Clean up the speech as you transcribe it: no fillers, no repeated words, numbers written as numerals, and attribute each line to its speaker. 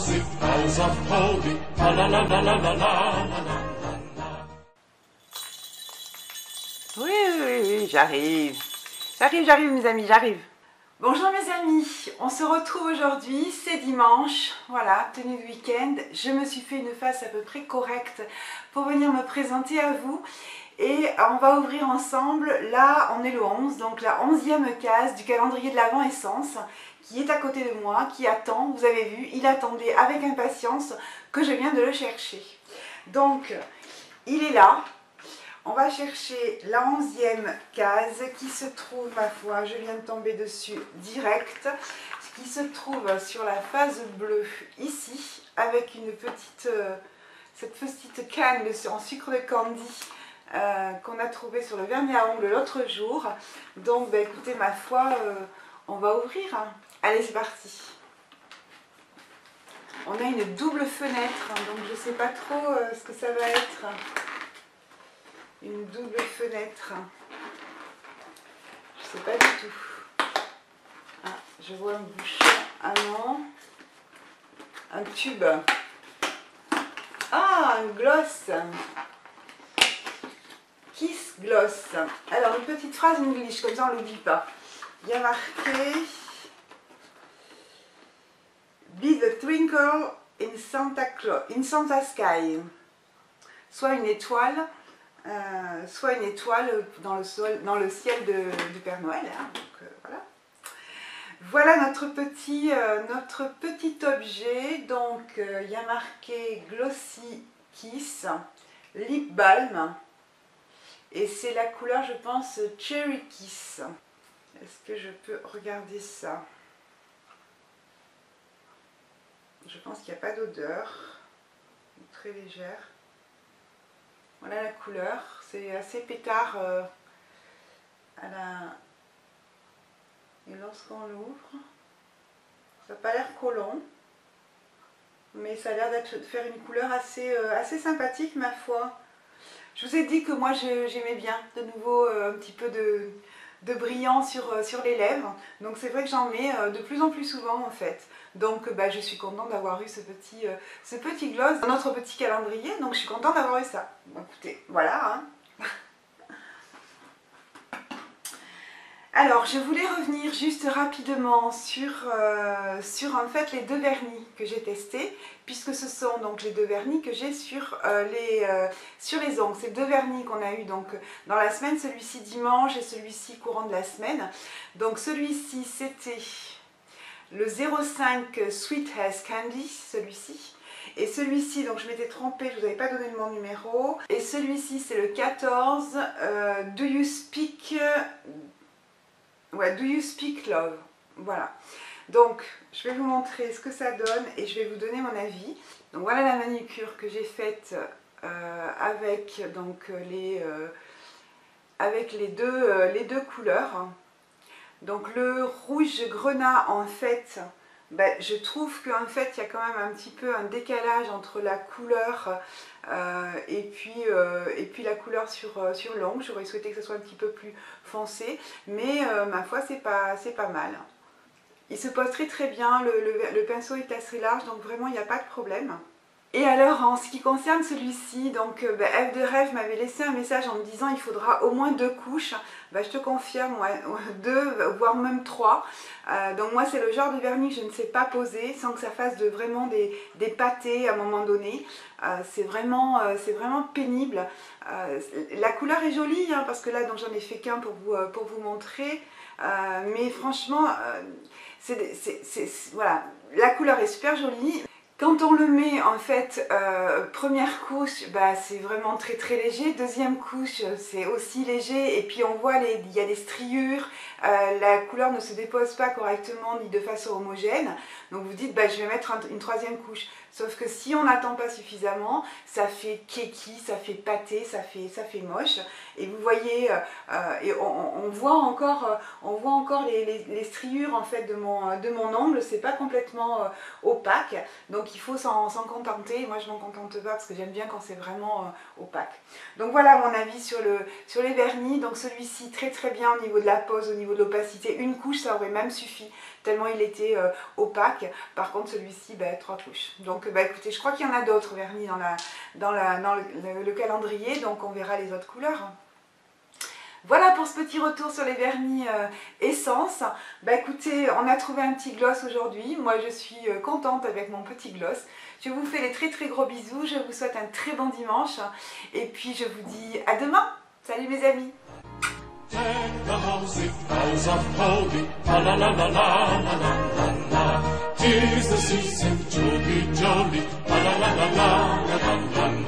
Speaker 1: Tausig, tausend Tobi, la la la la la la la la.
Speaker 2: Oui, oui, oui, j'arrive. J'arrive mes amis, j'arrive. Bonjour mes amis, on se retrouve aujourd'hui, c'est dimanche, voilà, tenue de week-end. Je me suis fait une face à peu près correcte pour venir me présenter à vous. Et on va ouvrir ensemble, là on est le 11, donc la 11e case du calendrier de l'Avent Essence, qui est à côté de moi, qui attend, vous avez vu, il attendait avec impatience que je viens de le chercher. Donc, il est là. On va chercher la 11e case qui se trouve, ma foi, je viens de tomber dessus direct, qui se trouve sur la face bleue ici, avec une petite, cette petite canne en sucre de candy qu'on a trouvé sur le vernis à ongles l'autre jour. Donc, bah, écoutez, ma foi, on va ouvrir. Hein. Allez, c'est parti. On a une double fenêtre, hein, donc je ne sais pas trop ce que ça va être. Une double fenêtre. Je sais pas du tout. Ah, je vois un bouchon. Ah non. Un tube. Ah, un gloss. Kiss gloss. Alors, une petite phrase English, comme ça on ne l'oublie pas. Il y a marqué Be the twinkle in Santa Sky. Soit une étoile dans le ciel du Père Noël. Hein, donc, voilà. Voilà notre petit objet. Donc il y a marqué Glossy Kiss Lip Balm. Et c'est la couleur, je pense, Cherry Kiss. Est-ce que je peux regarder ça? Je pense qu'il n'y a pas d'odeur. Très légère. Voilà la couleur, c'est assez pétard et lorsqu'on l'ouvre, ça n'a pas l'air collant, mais ça a l'air de faire une couleur assez sympathique ma foi. Je vous ai dit que moi j'aimais bien de nouveau un petit peu de brillant sur les lèvres, donc c'est vrai que j'en mets de plus en plus souvent en fait. Donc bah, je suis contente d'avoir eu ce petit gloss dans notre petit calendrier, donc je suis contente d'avoir eu ça. Bon, écoutez, voilà. Hein. Alors je voulais revenir juste rapidement sur en fait les deux vernis que j'ai testés, puisque ce sont donc les deux vernis que j'ai sur les ongles. C'est deux vernis qu'on a eu donc dans la semaine, celui-ci dimanche et celui-ci courant de la semaine. Donc celui-ci c'était le 05 Sweet As Candy, celui-ci. Et celui-ci, donc je m'étais trompée, je ne vous avais pas donné mon numéro. Et celui-ci, c'est le 14 Do You Speak Love. Voilà. Donc, je vais vous montrer ce que ça donne et je vais vous donner mon avis. Donc voilà la manucure que j'ai faite avec donc, les deux couleurs. Donc le rouge grenat, en fait, ben, je trouve qu'en fait, il y a quand même un petit peu un décalage entre la couleur et puis la couleur sur l'ongle. J'aurais souhaité que ce soit un petit peu plus foncé, mais ma foi, c'est pas mal. Il se pose très bien, le pinceau est assez large, donc vraiment, il n'y a pas de problème. Et alors en ce qui concerne celui-ci, donc F de Rêve m'avait laissé un message en me disant il faudra au moins 2 couches. Je te confirme, ouais, 2 voire même 3. Donc moi c'est le genre de vernis que je ne sais pas poser sans que ça fasse vraiment des pâtés à un moment donné. C'est vraiment pénible. La couleur est jolie hein, parce que là j'en ai fait qu'un pour vous montrer. Mais franchement, voilà, la couleur est super jolie. Quand on le met en fait, première couche, bah, c'est vraiment très léger, deuxième couche c'est aussi léger et puis on voit il y a des striures, la couleur ne se dépose pas correctement ni de façon homogène, donc vous dites bah, je vais mettre une troisième couche, sauf que si on n'attend pas suffisamment, ça fait keki, ça fait pâté, ça fait moche et vous voyez, et on voit encore les striures en fait de mon ongle, c'est pas complètement opaque, donc il faut s'en contenter. Moi je m'en contente pas parce que j'aime bien quand c'est vraiment opaque. Donc voilà mon avis sur les vernis. Donc celui-ci très bien au niveau de la pose, au niveau de l'opacité, une couche ça aurait même suffi. tellement il était opaque. Par contre celui-ci, 3 couches. Donc écoutez, je crois qu'il y en a d'autres vernis dans le calendrier, donc on verra les autres couleurs. Voilà pour ce petit retour sur les vernis essence. Écoutez, on a trouvé un petit gloss aujourd'hui. Moi, je suis contente avec mon petit gloss. Je vous fais des très gros bisous. Je vous souhaite un très bon dimanche. Et puis, je vous dis à demain. Salut mes amis.
Speaker 1: Tis the season to be jolly, la la la la la la la la.